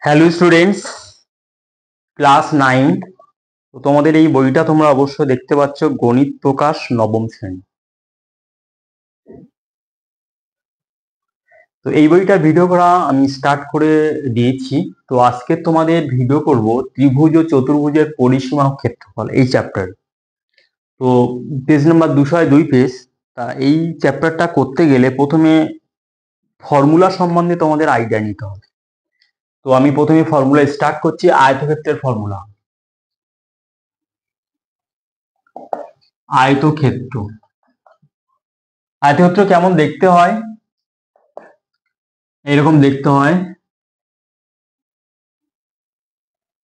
Hello students, class 9। তো তোমাদের এই বইটা তোমরা অবশ্যই দেখতে পাচ্ছ, গণিত প্রকাশ নবম শ্রেণী। তো এই বইটা ভিডিও করা আমি স্টার্ট করে দিয়েছি। তো আজকে তোমাদের ভিডিও করব ত্রিভুজ ও চতুর্ভুজের পরিসীমা ও ক্ষেত্রফল, এই চ্যাপ্টার। তো পেজ নাম্বার 202 পেজ। তা এই চ্যাপ্টারটা করতে গেলে প্রথমে ফর্মুলা সম্বন্ধে তোমাদের আইডিয়া নিতে হবে। তো আমি প্রথমে ফর্মুলা স্টার্ট করছি, আয়তক্ষেত্রের ফর্মুলা। আয়তক্ষেত্র আয়তক্ষেত্র কেমন দেখতে হয়? এরকম দেখতে হয়,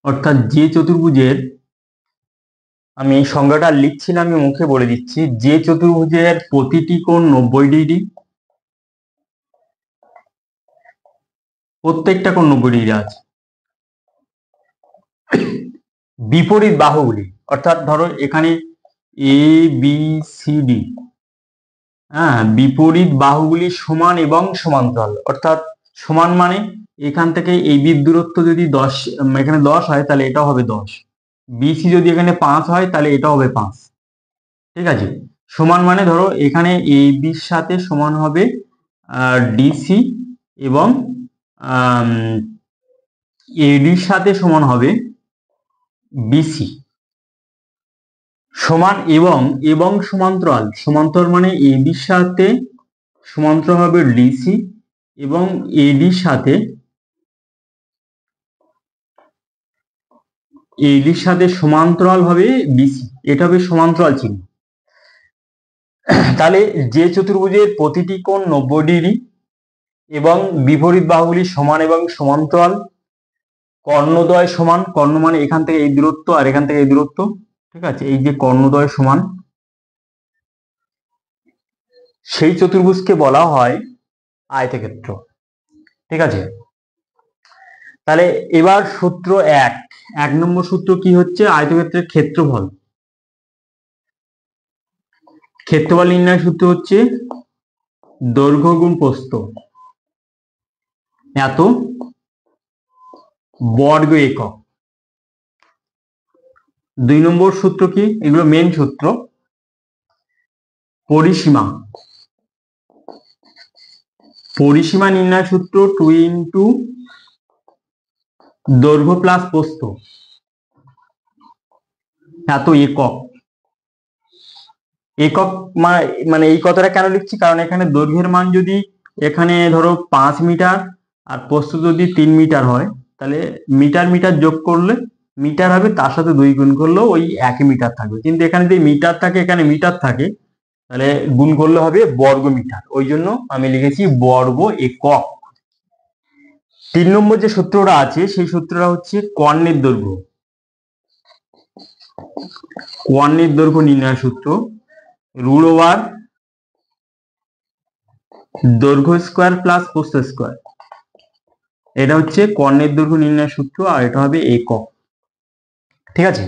অর্থাৎ যে চতুর্ভুজের, আমি এই সংজ্ঞাটা লিখছি না, আমি মুখে বলে দিচ্ছি। যে চতুর্ভুজের প্রতিটি কোণ 90 ডিগ্রি, প্রত্যেকটা কোণ 90 ডিগ্রি আছে। বিপরীত বাহুগুলি, অর্থাৎ ধরো এখানে এ বি সি ডি, হ্যাঁ, বিপরীত বাহুগুলি সমান এবং সমান্তরাল। অর্থাৎ সমান মানে এখান থেকে এই বি দূরত্ব যদি 10, এখানে 10 হয়, তাহলে এটা হবে 10। বিসি যদি এখানে 5 হয়, তাহলে এটা হবে 5। ঠিক আছে। সমান মানে ধরো এখানে এ বির সাথে সমান হবে ডিসি, এবং এডির সাথে সমান হবে বিসি। সমান এবং এবং সমান্তরাল, সমান্তরাল মানে এডির সাথে সমান্তরাল হবে ডিসি, এবং এডির সাথে সমান্তরাল হবে বিসি। এটা হবে সমান্তরাল চিহ্ন। তাহলে যে চতুর্ভুজের প্রতিটি কোণ 90 ডিগ্রি এবং বিপরীত বাহুগুলি সমান এবং সমান্তরাল, কর্ণদ্বয় সমান, কর্ণ মানে এখান থেকে এই দূরত্ব আর এখান থেকে এই দূরত্ব, ঠিক আছে, এই যে কর্ণদ্বয় সমান, সেই চতুর্ভুজকে বলা হয় আয়তক্ষেত্র। ঠিক আছে। তাহলে এবার সূত্র 1 নম্বর সূত্র কি হচ্ছে? আয়তক্ষেত্রের ক্ষেত্রফল। ক্ষেত্রফল নির্ণয় সূত্র হচ্ছে দৈর্ঘ্য গুণ প্রস্থ এত বর্গ একক। 2 নম্বর সূত্র কি? এগুলো মেন সূত্র। পরিসীমা নির্ণয় সূত্র 2 ইন্টু দৈর্ঘ্য প্লাস প্রস্থ এত একক। একক মানে এই কথাটা কেন লিখছি? কারণ এখানে দৈর্ঘ্যের মান যদি এখানে ধরো 5 মিটার আর প্রস্থ যদি 3 মিটার হয়, তাহলে মিটার মিটার যোগ করলে মিটার হবে, তার সাথে 2 গুণ করলেও ওই 1 মিটার থাকবে। কিন্তু এখানে যদি মিটার থাকে, এখানে মিটার থাকে, তাহলে গুণ করলে হবে বর্গ মিটার। ওই জন্য আমি লিখেছি বর্গ একক। 3 নম্বর যে সূত্রটা আছে, সেই সূত্রটা হচ্ছে কর্ণের দৈর্ঘ্য। কর্ণের দৈর্ঘ্য নির্ণয় সূত্র রুট ওভার দৈর্ঘ্য স্কোয়ার প্লাস প্রস্থ স্কোয়ার। এটা হচ্ছে কর্ণের দৈর্ঘ্য নির্ণয় সূত্র, আর এটা হবে একক। ঠিক আছে।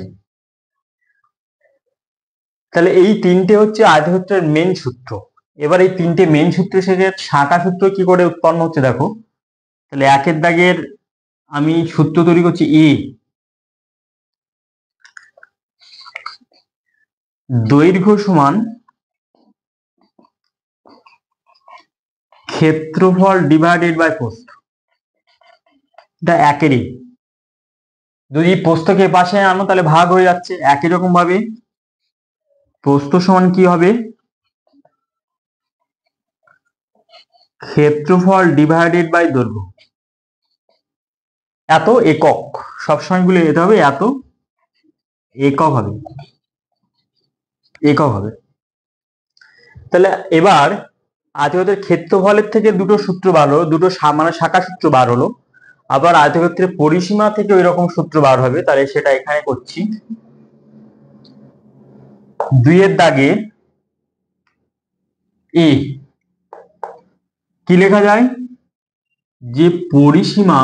তাহলে এই তিনটে হচ্ছে আয়তক্ষেত্রের মেন সূত্র। এবার এই তিনটে মেন সূত্র থেকে শাখা সূত্র কি করে উৎপন্ন হচ্ছে দেখো। তাহলে একের দাগের আমি সূত্র তৈরি করছি। দৈর্ঘ্য সমান ক্ষেত্রফল ডিভাইডেড বাই প্রস্থ। এটা একেরই, যদি প্রস্থকে পাশে আনো তাহলে ভাগ হয়ে যাচ্ছে। একই রকম ভাবে প্রস্থ সমান কি হবে? ক্ষেত্রফল ডিভাইডেড বাই দৈর্ঘ্য এত একক। সবসময় গুলো যেতে হবে, এত একক হবে, একক হবে। তাহলে এবার আয়তক্ষেত্রের ক্ষেত্রফলের থেকে দুটো সূত্র বার হলো, দুটো মানে শাখা সূত্র বার হলো। আবার আয়তক্ষেত্রের পরিসীমা থেকে ওই রকম সূত্র বার হবে। তাহলে সেটা এখানে করছি। 2 এর দাগে এ কি লেখা যায়? যে পরিসীমা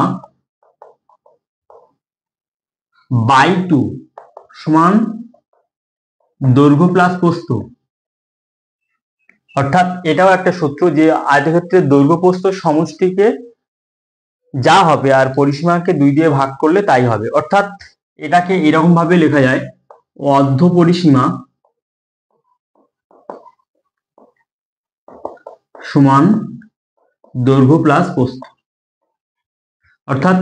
বাই 2 সমান দৈর্ঘ্য প্লাস প্রস্থ। অর্থাৎ এটাও একটা সূত্র যে আয়তক্ষেত্রের দৈর্ঘ্য প্রস্থ সমষ্টিকে যা হবে, আর পরিসীমাকে 2 দিয়ে ভাগ করলে তাই হবে। অর্থাৎ এটাকে এরকম ভাবে লেখা যায়, অর্ধ পরিসীমা সমান দৈর্ঘ্য প্লাস প্রস্থ। অর্থাৎ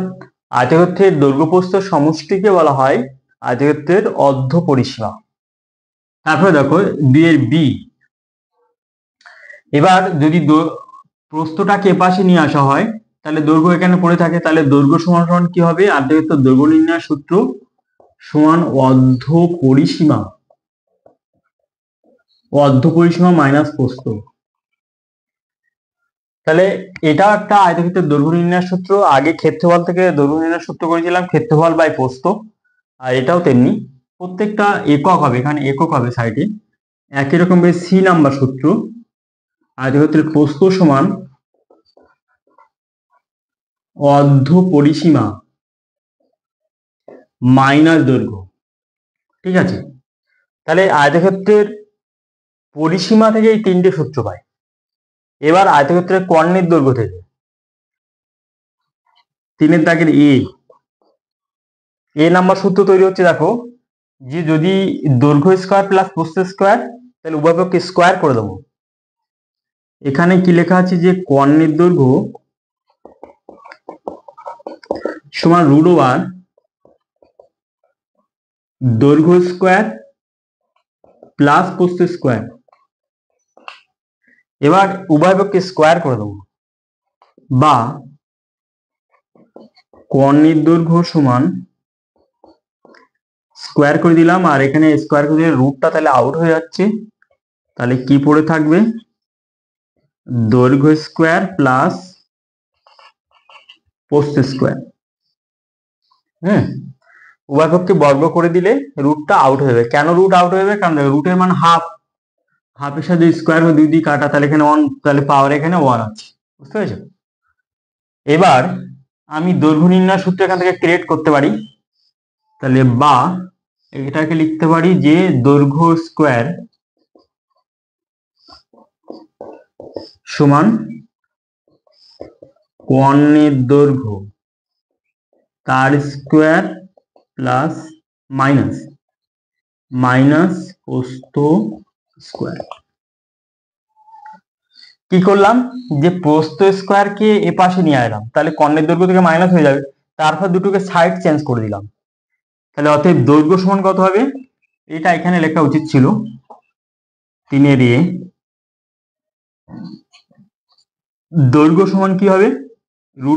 আয়তক্ষেত্রের দৈর্ঘ্য প্রস্থ সমষ্টিকে বলা হয় আয়তক্ষেত্রের অর্ধ পরিসীমা। তারপরে দেখো 2 এর বি, এবার যদি প্রস্থটাকে এপাশে নিয়ে আসা হয় তাহলে দৈর্ঘ্য এখানে পড়ে থাকে, তাহলে দৈর্ঘ্য সমান সমান কি হবে, আয়তক্ষেত্রের দৈর্ঘ্য নির্ণয় সূত্র সমান অর্ধ পরিসীমা মাইনাস প্রস্থ। তাহলে এটা একটা আয়তক্ষেত্রের দৈর্ঘ্য নির্ণয় সূত্র। আগে ক্ষেত্রফল থেকে দৈর্ঘ্য নির্ণয় সূত্র করেছিলাম, ক্ষেত্রফল বাই প্রস্থ। আর এটাও তেমনি, প্রত্যেকটা একক হবে, এখানে একক হবে সাইডে। একই রকম সি নাম্বার সূত্র, আয়তক্ষেত্রের প্রস্থ সমান অর্ধ পরিসীমা মাইনাস দৈর্ঘ্য। ঠিক আছে, তাহলে আয়তক্ষেত্রের পরিসীমা থেকে এই 3টে সূত্র পাই। এবার আয়তক্ষেত্রের কর্ণের দৈর্ঘ্য থেকে 3 দাগের এ নাম্বার সূত্র তৈরি হচ্ছে। দেখো যে যদি দৈর্ঘ্য স্কোয়ার প্লাস প্রস্থ স্কোয়ার, তাহলে উভয়পক্ষকে স্কোয়ার করে দেবো। এখানে কি লেখা আছে, যে কর্ণের দৈর্ঘ্য সমান √, দৈর্ঘ্য স্কোয়ার প্লাস প্রস্থ স্কোয়ার। এবার উভয়পক্ষকে স্কোয়ার করে দেবো, বা কর্ণের দৈর্ঘ্য সমান স্কোয়ার করে দিলাম, আর এখানে স্কোয়ার করে দিলে রুটটা তাহলে আউট হয়ে যাচ্ছে। তাহলে কি পড়ে থাকবে, দৈর্ঘ্য স্কোয়ার প্লাস প্রস্থ স্কোয়ার। উভয়পক্ষকে বর্গ করে দিলে রুটটা আউট হয়ে যাবে। কেন রুট আউট হয়ে যাবে, কারণ রুটের মান হাফ, হাফের সাথে স্কোয়ার হয়ে 2 দিয়ে কাটা, তাহলে এখানে 1, তাহলে পাওয়ার এখানে 1 আছে। বুঝতে পেরেছো? এবার আমি দৈর্ঘ্য নির্ণয় সূত্র এখান থেকে ক্রিয়েট করতে পারি। তাহলে বা এটাকে লিখতে পারি যে দৈর্ঘ্য স্কোয়ার সমান কর্ণের দৈর্ঘ্য তার স্কোয়ার প্লাস মাইনাস প্রস্থ স্কোয়ার। কি করলাম, যে প্রস্থ স্কোয়ারকে এ পাশে নিয়ে এলাম, তাহলে কর্ণের দৈর্ঘ্য থেকে মাইনাস হয়ে যাবে। তারপর দুটোকে সাইড চেঞ্জ করে দিলাম। তাহলে অতএব দৈর্ঘ্য সমান কত হবে, এটা এখানে লেখা উচিত ছিল 3 এর এ। দৈর্ঘ্য সমান কি হবে, √,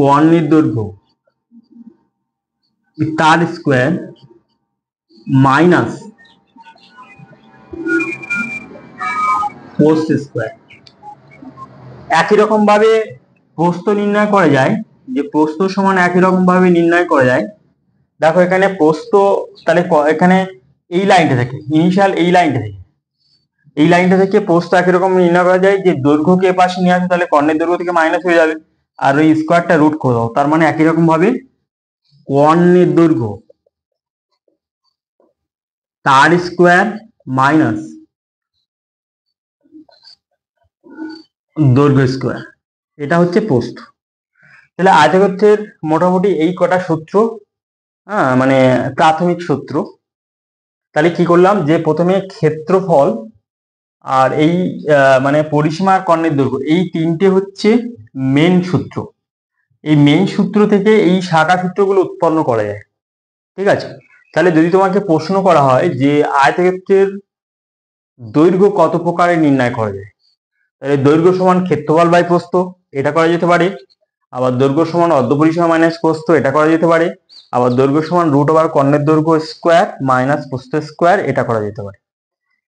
কর্ণের দৈর্ঘ্য তার স্কোয়ার মাইনাস প্রস্থ স্কোয়ার। একই রকম ভাবে প্রস্থ নির্ণয় করা যায়, যে প্রস্থ সমান একই রকম ভাবে নির্ণয় করা যায়। দেখো এখানে প্রস্থ, তাহলে এখানে এই লাইনটা থেকে ইনিশিয়াল এই লাইনটা থেকে প্রস্থ একই রকম নির্ণয় করা যায়, যে দৈর্ঘ্যকে পাশে নিয়ে আসে, তাহলে কর্ণের দৈর্ঘ্য থেকে মাইনাস হয়ে যাবে, আর ওই স্কোয়ারটা রুট করে দাও। তার মানে একই রকম ভাবে কর্ণের দৈর্ঘ্য তার স্কোয়ার মাইনাস দৈর্ঘ্য স্কোয়ার, এটা হচ্ছে প্রস্থ। তাহলে আয়তক্ষেত্রের মোটামুটি এই কটা সূত্র, মানে প্রাথমিক সূত্র। তাহলে কি করলাম, যে প্রথমে ক্ষেত্রফল আর এই মানে পরিসীমা আর কর্ণের দৈর্ঘ্য, এই 3টে হচ্ছে মেন সূত্র। এই মেন সূত্র থেকে এই শাখা সূত্রগুলো উৎপন্ন করা যায়। ঠিক আছে, তাহলে যদি তোমাকে প্রশ্ন করা হয় যে আয়তক্ষেত্রের দৈর্ঘ্য কত প্রকারে নির্ণয় করা যায়, তাহলে দৈর্ঘ্য সমান ক্ষেত্রফল বাই প্রস্থ, এটা করা যেতে পারে। আবার দৈর্ঘ্য সমান অর্ধ পরিসীমা মাইনাস প্রস্থ, এটা করা যেতে পারে। আবার দৈর্ঘ্য সমান √, কর্ণের দৈর্ঘ্য স্কোয়ার মাইনাস প্রস্থ স্কোয়ার, এটা করা যেতে পারে।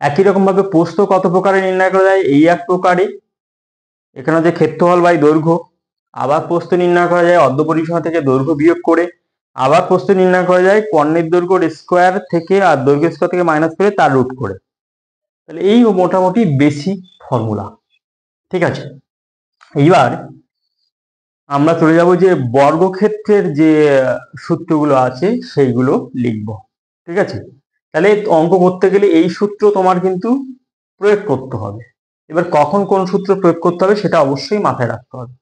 একই রকম ভাবে প্রস্থ কত প্রকারে নির্ণয় করা যায়, এই এক প্রকারে, এখানে হচ্ছে ক্ষেত্রফল বাই দৈর্ঘ্য। আবার প্রস্থ নির্ণয় করা যায় অর্ধ পরিসীমা থেকে দৈর্ঘ্য বিয়োগ করে। আবার প্রস্থ নির্ণয় করা যায় কর্ণের দৈর্ঘ্যের স্কোয়ার থেকে আর দৈর্ঘ্য স্কোয়ার থেকে মাইনাস করে তার রুট করে। তাহলে এই মোটামুটি বেসিক ফর্মুলা। ঠিক আছে, এইবার আমরা চলে যাব যে বর্গক্ষেত্রের যে সূত্রগুলো আছে সেইগুলো লিখব। ঠিক আছে, তাহলে অঙ্ক করতে গেলে এই সূত্র তোমার কিন্তু প্রয়োগ করতে হবে। এবার কখন কোন সূত্র প্রয়োগ করতে হবে সেটা অবশ্যই মাথায় রাখতে হবে।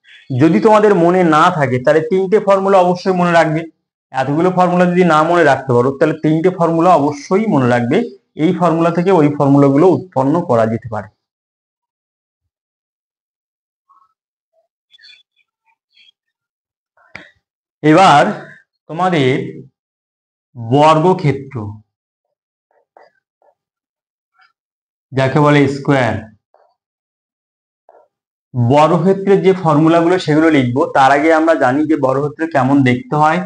যদি তোমাদের মনে না থাকে তাহলে তিনটে ফর্মুলা অবশ্যই মনে রাখবে। এতগুলো ফর্মুলা যদি না মনে রাখতে পারো তাহলে তিনটে ফর্মুলা অবশ্যই মনে রাখবে। এই ফর্মুলা থেকে ওই ফর্মুলাগুলো উৎপন্ন করা যেতে পারে। এবার তোমাদের বর্গক্ষেত্র, যাকে বলে স্কোয়ার, বর্গক্ষেত্রের যে ফর্মুলাগুলো সেগুলো লিখবো। তার আগে আমরা জানি যে বর্গক্ষেত্র কেমন দেখতে হয়।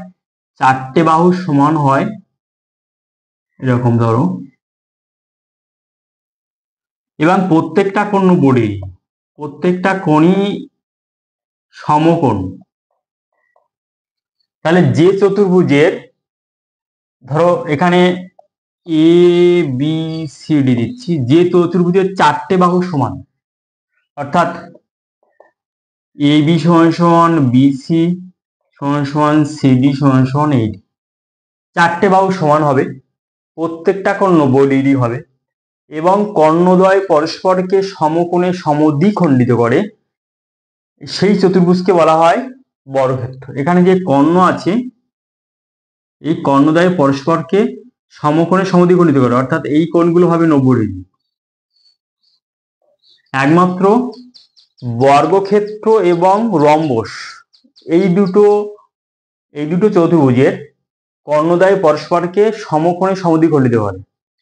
চারটে বাহু সমান হয়, এরকম ধরো, এবং প্রত্যেকটা কোণ 90 ডিগ্রি, প্রত্যেকটা কোণই সমকোণ। তাহলে যে চতুর্ভুজের, ধরো এখানে এ বি সি ডি দিচ্ছি, যে চতুর্ভুজের চারটে বাহু সমান, অর্থাৎ এ বি সমান সমান বিসি সমান সমান সিডি সমান সমান এইডি, চারটে বাহু সমান হবে, প্রত্যেকটা কোণ 90 ডিগ্রি হবে এবং কর্ণদ্বয় পরস্পরকে সমকোণে সমদ্বিখণ্ডিত করে, সেই চতুর্ভুজকে বলা হয় বর্গক্ষেত্র। এখানে যে কর্ণ আছে, এই কর্ণদ্বয় পরস্পরকে সমকোণে সমদ্বিখণ্ডিত করে, অর্থাৎ এই কোণগুলো হবে 90 ডিগ্রি। একমাত্র বর্গক্ষেত্র এবং রম্বস, এই দুটো চতুর্ভুজের কর্ণদ্বয় পরস্পরকে সমকোণে সমদ্বিখণ্ডিত করে।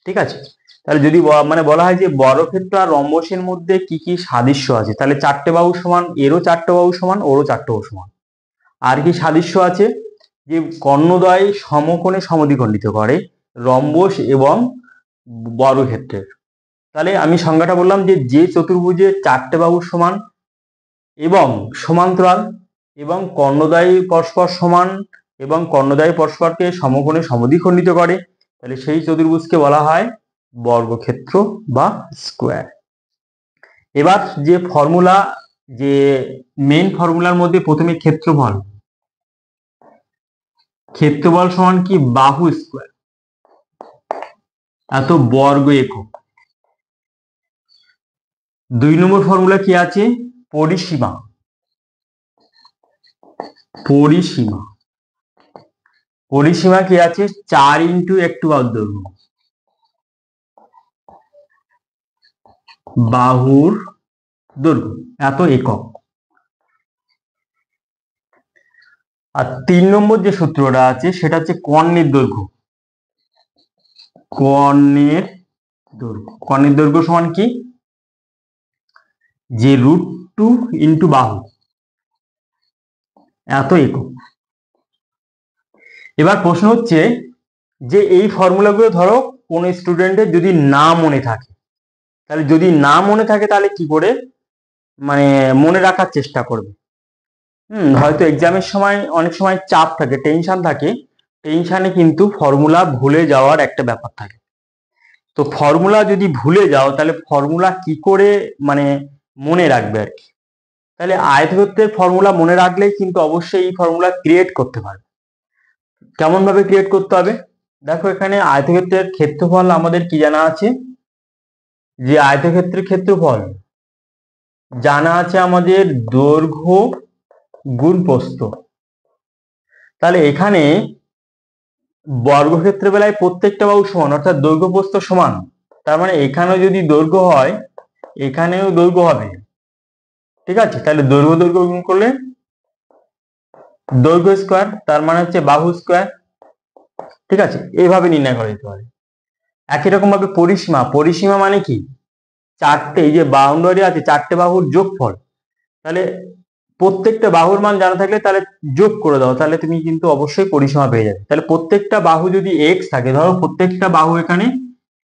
ঠিক আছে, তাহলে যদি মানে বলা হয় যে বর্গক্ষেত্র আর রম্বসের মধ্যে কি কি সাদৃশ্য আছে, তাহলে চারটে বাহু সমান, এরও চারটে বাহু সমান, ওরও চারটে বাহু সমান। আর কি সাদৃশ্য আছে, যে কর্ণদ্বয় সমকোণে সমদ্বিখণ্ডিত করে রম্বস এবং বর্গক্ষেত্রের। তাহলে আমি সংজ্ঞাটা বললাম যে যে চতুর্ভুজের চারটে বাহু সমান এবং সমান্তরাল এবং কর্ণদ্বয় পরস্পর সমান এবং কর্ণদ্বয় পরস্পরকে সমকোণে সমদ্বিখণ্ডিত করে, তাহলে সেই চতুর্ভুজকে বলা হয় বর্গক্ষেত্র বা স্কোয়ার। এবার যে ফর্মুলা, যে মেইন ফর্মুলার মধ্যে প্রথমে ক্ষেত্রফল, ক্ষেত্রফল সমান কি বাহু স্কোয়ার এত বর্গ একক। 2 নম্বর ফর্মুলা কি আছে, পরিসীমা, পরিসীমা, পরিসীমা কি আছে, 4 ইন্টু একটু বাহুর দৈর্ঘ্য, বাহুর দৈর্ঘ্য এত একক। আর 3 নম্বর যে সূত্রটা আছে সেটা হচ্ছে কর্ণের দৈর্ঘ্য, কর্ণের দৈর্ঘ্য, কর্ণের দৈর্ঘ্য সমান কি, যে √2 ইন্টু বাহু এত একক। এবার প্রশ্ন হচ্ছে যে এই ফর্মুলাগুলো ধরো কোন স্টুডেন্টের যদি না মনে থাকে, তাহলে যদি না মনে থাকে তাহলে কি করে মানে মনে রাখার চেষ্টা করবে। হয়তো এক্সামের সময় অনেক সময় চাপ থাকে, টেনশন থাকে, টেনশনে কিন্তু ফর্মুলা ভুলে যাওয়ার একটা ব্যাপার থাকে। তো ফর্মুলা যদি ভুলে যাও তাহলে ফর্মুলা কি করে মানে মনে রাখবে আর কি। তাহলে আয়তক্ষেত্রের ফর্মুলা মনে রাখলেই কিন্তু অবশ্যই এই ফর্মুলা ক্রিয়েট করতে পারবে। কেমন ভাবে ক্রিয়েট করতে হবে, দেখো এখানে আয়তক্ষেত্রের ক্ষেত্রফল আমাদের কি জানা আছে, যে আয়তক্ষেত্রের ক্ষেত্রফল জানা আছে আমাদের দৈর্ঘ্য গুণ প্রস্থ। তাহলে এখানে বর্গক্ষেত্রের বেলায় প্রত্যেকটা বাহু সমান, অর্থাৎ দৈর্ঘ্য প্রস্থ সমান, তার মানে এখানেও যদি দৈর্ঘ্য হয় এখানেও দৈর্ঘ্য হবে। ঠিক আছে, তাহলে দৈর্ঘ্য দৈর্ঘ্য গুণ করলে দৈর্ঘ্য স্কোয়ার, তার মানে হচ্ছে বাহু স্কোয়ার। ঠিক আছে, এইভাবে নির্ণয় করা যেতে পারে। একই রকম ভাবে পরিসীমা, পরিসীমা মানে কি, চারটে, এই যে বাউন্ডারি আছে চারটে বাহুর যোগফল, তাহলে প্রত্যেকটা বাহুর মান জানা থাকলে তাহলে যোগ করে দাও, তাহলে তুমি কিন্তু অবশ্যই পরিসীমা পেয়ে যাবে। তাহলে প্রত্যেকটা বাহু যদি এক্স থাকে, ধরো প্রত্যেকটা বাহু এখানে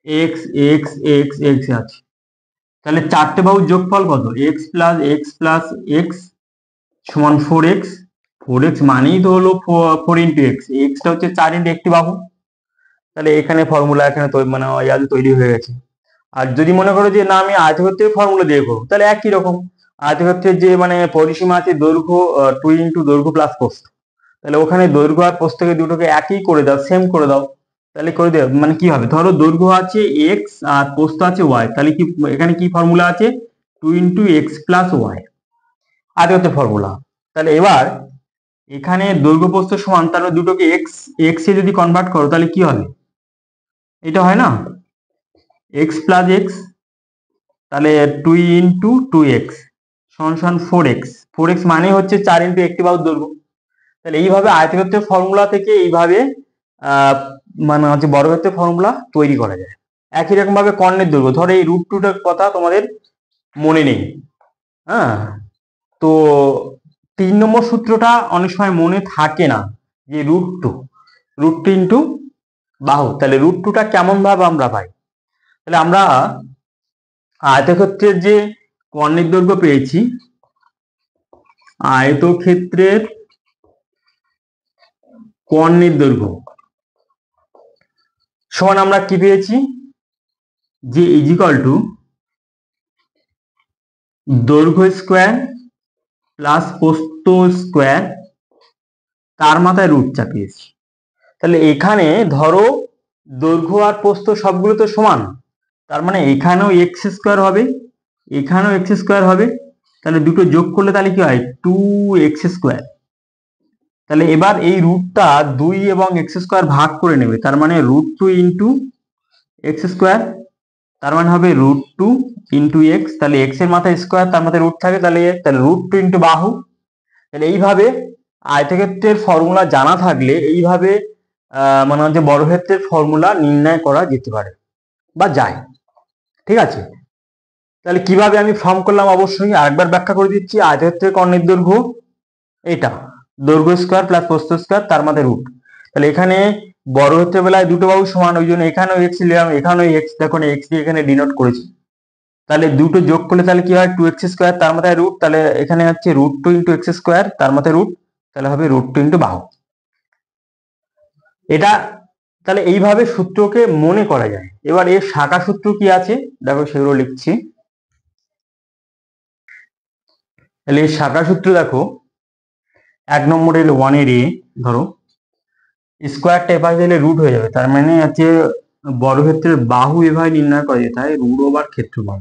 এক্স এক্স এক্স এক্স আছে, তাহলে চারটে বাহুর যোগফল কত, x plus x plus x সমান 4x, 4x মানেই তো হলো 4 ইন্টু এক্স, এক্সটা হচ্ছে 4 ইন্টু একটি বাহু। তাহলে এখানে ফর্মুলা এখানে মানে তৈরি হয়ে গেছে। আর যদি মনে করো যে না আমি আয়তক্ষেত্রের ফর্মুলা দিয়ে করবো, তাহলে একই রকম আয়তক্ষেত্রের যে মানে পরিসীমা আছে দৈর্ঘ্য 2 ইন্টু দৈর্ঘ্য প্লাস প্রস্থ, তাহলে ওখানে দৈর্ঘ্য আর প্রস্থকে দুটোকে একই করে দাও, সেম করে দাও, তাহলে করে দেবে মানে কি হবে, ধরো দৈর্ঘ্য আছে এক্স আর প্রস্থ আছে ওয়াই, তাহলে কি এখানে কি ফর্মুলা আছে, 2 ইন্টু এক্স প্লাস ওয়াই, আয়তক্ষেত্রের ফর্মুলা। তাহলে এবার এখানে দৈর্ঘ্য প্রস্থ সমান, তাহলে দুটোকে এক্স এক্স এ যদি কনভার্ট করো তাহলে কি হবে, এটা হয় না, এক্স প্লাস এক্স, তাহলে 2 ইন্টু 2x সমান সমান 4x, 4x মানে হচ্ছে 4 ইন্টু একটি বাহুর দৈর্ঘ্য। তাহলে এইভাবে আয়তক্ষেত্রের ফর্মুলা থেকে এইভাবে মানে হচ্ছে বর্গক্ষেত্রের ফর্মুলা তৈরি করা যায়। একই রকম ভাবে কর্ণের দৈর্ঘ্য, ধরো এই রুট টুটার কথা তোমাদের মনে নেই, হ্যাঁ, তো 3 নম্বর সূত্রটা অনেক সময় মনে থাকে না, যে রুট টু ইন্টু বাহু। তাহলে রুট টুটা কেমন ভাবে আমরা পাই, তাহলে আমরা আয়তক্ষেত্রের যে কর্ণের দৈর্ঘ্য পেয়েছি, আয়তক্ষেত্রের কর্ণের দৈর্ঘ্য সমান আমরা কি পেয়েছি, যে ইজ ইকুয়াল টু দৈর্ঘ্য স্কোয়ার প্লাস প্রস্থ স্কোয়ার তার মাথায় রুট চাপিয়েছি। তাহলে এখানে ধরো দৈর্ঘ্য আর প্রস্থ সবগুলো তো সমান, তার মানে এখানেও এক্স স্কোয়ার হবে, এখানেও এক্স স্কোয়ার হবে, তাহলে দুটো যোগ করলে তাহলে কি হয় 2x স্কোয়ার। তাহলে এবার এই রুটটা 2 এবং এক্স স্কোয়ার ভাগ করে নেবে, তার মানে রুট 2 ইন্টু এক্স স্কোয়ার, তার মানে হবে রুট 2 ইন্টু এক্স, তাহলে এক্স এর মাথায় স্কোয়ার তার মাথায় রুট থাকে, তাহলে রুট 2 ইন্টু বাহু। তাহলে এইভাবে আয়তক্ষেত্রের ফর্মুলা জানা থাকলে এইভাবে মানে হচ্ছে বর্গক্ষেত্রের ফর্মুলা নির্ণয় করা যেতে পারে বা যায়। ঠিক আছে, তাহলে কিভাবে আমি ফর্ম করলাম অবশ্যই আরেকবার ব্যাখ্যা করে দিচ্ছি। আয়তক্ষেত্রের কর্ণের দৈর্ঘ্য এটা, দৈর্ঘ্য স্কোয়ার প্লাস প্রস্থ স্কোয়ার তার মাথায় রুট। তাহলে এখানে বর্গক্ষেত্রের বেলায় দুটো বাহু সমান, ওই জন্য এখানেও এক্স নিলাম, এখানেও এক্স, দেখুন এক্স দিয়ে এখানে ডিনোট করেছি। তাহলে দুটো যোগ করলে তাহলে কি হয় 2x স্কোয়ার তার মাথায় রুট, তাহলে এখানে হচ্ছে রুট 2 ইন্টু এক্স স্কোয়ার তার মাথায় রুট, তাহলে হবে রুট 2 ইন্টু বাহু। এটা তাহলে এইভাবে সূত্রকে মনে করা যায়। এবার এর শাখা সূত্র কি আছে দেখো, সেগুলো লিখছি। তাহলে এর শাখা সূত্র দেখো, 1 নম্বরের 1 এর এ, ধরো স্কোয়ারটা এপাশে দিলে রুট হয়ে যাবে, তার মানে হচ্ছে বর্গক্ষেত্রের বাহু এভাবে নির্ণয় করা যেতে হয়, রুট ওভার ক্ষেত্রফল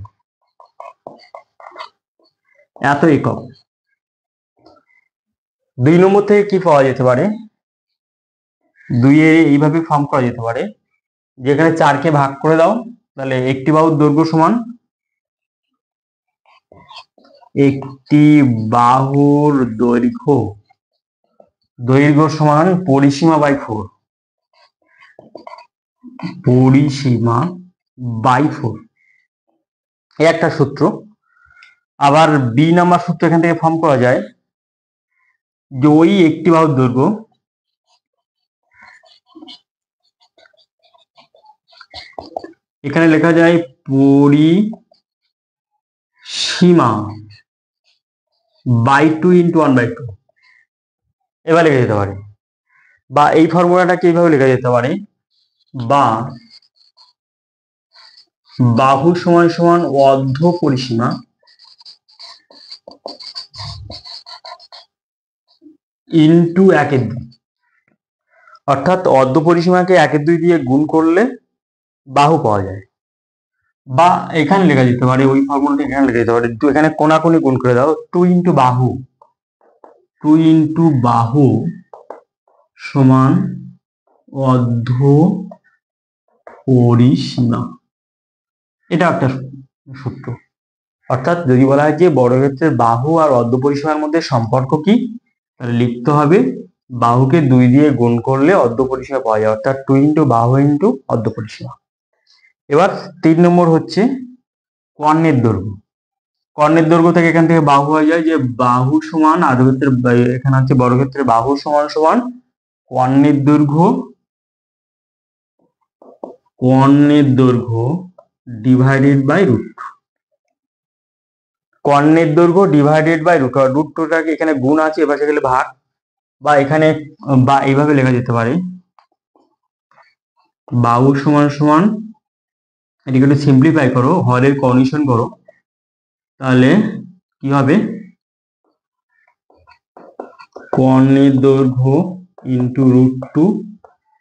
এত একক। 2 নম্বর থেকে কি পাওয়া যেতে পারে, 2 এ এইভাবে ফর্ম করা যেতে পারে, যেখানে 4 কে ভাগ করে দাও, তাহলে একটি বাহুর দৈর্ঘ্য সমান, একটি বাহুর দৈর্ঘ্য সমান পরিসীমা বাই 4, পরিসীমা বাই 4, এই একটা সূত্র। আবার বি নাম্বার সূত্র এখান থেকে ফর্ম করা যায়, যে ওই একটি বাহুর দৈর্ঘ্য এখানে লেখা যায় পরিসীমা বাই 2 ইন্টু 1/2, এবার লেখা যেতে পারে, বা এই ফর্মুলাটাকে এইভাবে লেখা যেতে পারে, বা বাহু সমান সমান অর্ধ পরিসীমা ইন্টু 1/2, অর্থাৎ অর্ধ পরিসীমাকে 1/2 দিয়ে গুণ করলে বাহু পাওয়া যায়। বা এখানে লেখা যেতে পারে, ওই ফর্মুলাটা এখানে লেখা যেতে পারে, তো এখানে কোনাকুনি গুণ করে দাও, 2 ইন্টু বাহু সমান অর্ধ পরিসীমা, এটা একটা সূত্র। অর্থাৎ যদি বলা হয় যে বর্গক্ষেত্রের বাহু আর অর্ধ পরিসীমার মধ্যে সম্পর্ক কি, তাহলে লিখতে হবে বাহুকে 2 দিয়ে গুণ করলে অর্ধ পরিসীমা পাওয়া যায়, অর্থাৎ 2 ইন্টু বাহু ইন্টু অর্ধ পরিসীমা। এবার 3 নম্বর হচ্ছে কর্ণের দৈর্ঘ্য। কর্ণের দৈর্ঘ্য থেকে এখান থেকে বাহু হয়ে যায়, যে বাহু সমান আয়তক্ষেত্রের, এখানে হচ্ছে বর্গক্ষেত্রের বাহু সমান সমান কর্ণের দৈর্ঘ্য ডিভাইডেড বাই রুট, কর্ণের দৈর্ঘ্য ডিভাইডেড বাই রুট। রুট টুটাকে এখানে গুণ আছে, এপাশে গেলে ভাগ, বা এখানে বা এইভাবে লেখা যেতে পারে, বাহু সমান সমান, এটাকে একটু সিম্পলিফাই করো, হরের কন্ডিশন করো, তাহলে কি হবে, কর্ণের দৈর্ঘ্য into root 2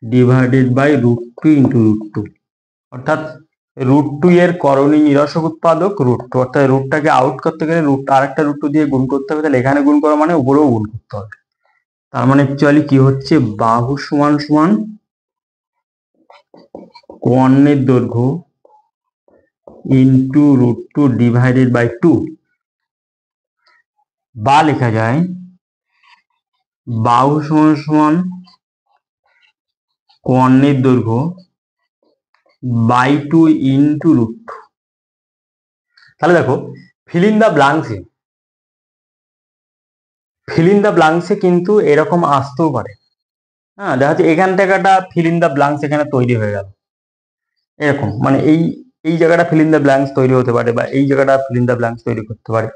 divided by root 2 into root 2, অর্থাৎ √2 এর করণী নিরসক উৎপাদক √2, অর্থাৎ রুটটাকে আউট করতে গেলে রুট আরেকটা √2 দিয়ে গুণ করতে হবে, তাহলে এখানে গুণ করা মানে উপরেও গুণ করতে হবে। তার মানে অ্যাকচুয়ালি কি হচ্ছে, বাহু সমান সমান কর্ণের দৈর্ঘ্য ইন্টু √2 ডিভাইডেড বাই 2, বা লেখা যায় বাহু সমান সমান কর্ণের দৈর্ঘ্য বাই 2 ইন্টু √2। তাহলে দেখো ফিল ইন দ্য ব্লাঙ্কসে কিন্তু এরকম আসতেও পারে। হ্যাঁ, দেখা যাচ্ছে এখান থেকে একটা ফিল ইন দ্য ব্লাঙ্কস এখানে তৈরি হয়ে গেল, এরকম মানে এই জায়গাটা ফিল ইন দ্য ব্ল্যাঙ্কস তৈরি হতে পারে, বা এই জায়গাটা ফিল ইন দ্য ব্ল্যাঙ্কস তৈরি করতে পারে।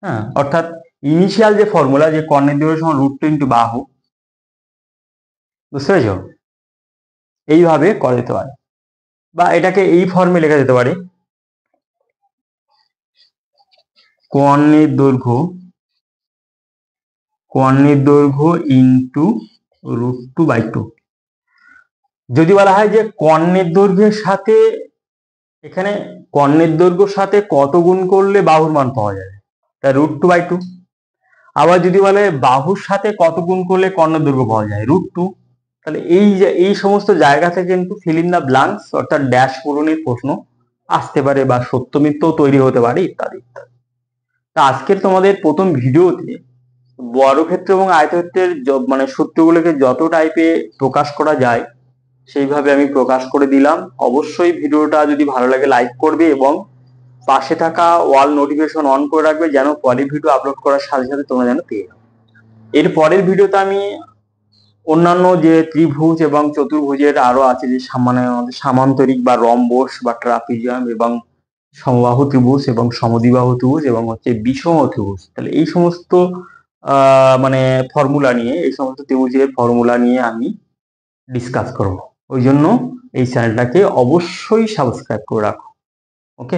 হ্যাঁ, অর্থাৎ ইনিশিয়াল যে ফর্মুলা, যে কর্ণের দৈর্ঘ্য সমান √2 ইন্টু বাহু, বুঝতে পেরেছ, এইভাবে করা যেতে পারে, বা এটাকে এই ফর্মে লেখা যেতে পারে, কর্ণের দৈর্ঘ্য ইন্টু √2 বাই 2। যদি বলা হয় যে কর্ণের দৈর্ঘ্যের সাথে, এখানে কর্ণের দৈর্ঘ্যের সাথে কত গুণ করলে বাহুর মান পাওয়া যাবে, তা √2 বাই 2। আবার যদি বলে বাহুর সাথে কত গুণ করলে কর্ণের দৈর্ঘ্য পাওয়া যায়, √2। তাহলে এই সমস্ত জায়গা থেকে কিন্তু ফিল ইন দ্য ব্ল্যাঙ্কস অর্থাৎ ড্যাশ পূরণের প্রশ্ন আসতে পারে, বা সত্য মিথ্যও তৈরি হতে পারে, ইত্যাদি ইত্যাদি। তা আজকের তোমাদের প্রথম ভিডিওতে বর্গক্ষেত্র এবং আয়তক্ষেত্রের মানে সূত্রগুলোকে যত টাইপে প্রকাশ করা যায় সেইভাবে আমি প্রকাশ করে দিলাম। অবশ্যই ভিডিওটা যদি ভালো লাগে লাইক করবে এবং পাশে থাকা ওয়াল নোটিফিকেশন অন করে রাখবে, যেন পরের ভিডিও আপলোড করার সাথে সাথে তোমরা যেন পেয়ে যাও। এর পরের ভিডিওতে আমি অন্যান্য যে ত্রিভুজ এবং চতুর্ভুজের আরো আছে, যে মানে সামান্তরিক বা রম্বস বা ট্রাপিজিয়াম এবং সমবাহু ত্রিভুজ এবং সমদ্বিবাহু ত্রিভুজ এবং হচ্ছে বিষম ত্রিভুজ, তাহলে এই সমস্ত মানে ফর্মুলা নিয়ে, এই সমস্ত ত্রিভুজের ফর্মুলা নিয়ে আমি ডিসকাস করব। ওই জন্য এই চ্যানেলটাকে অবশ্যই সাবস্ক্রাইব করে রাখো। ওকে।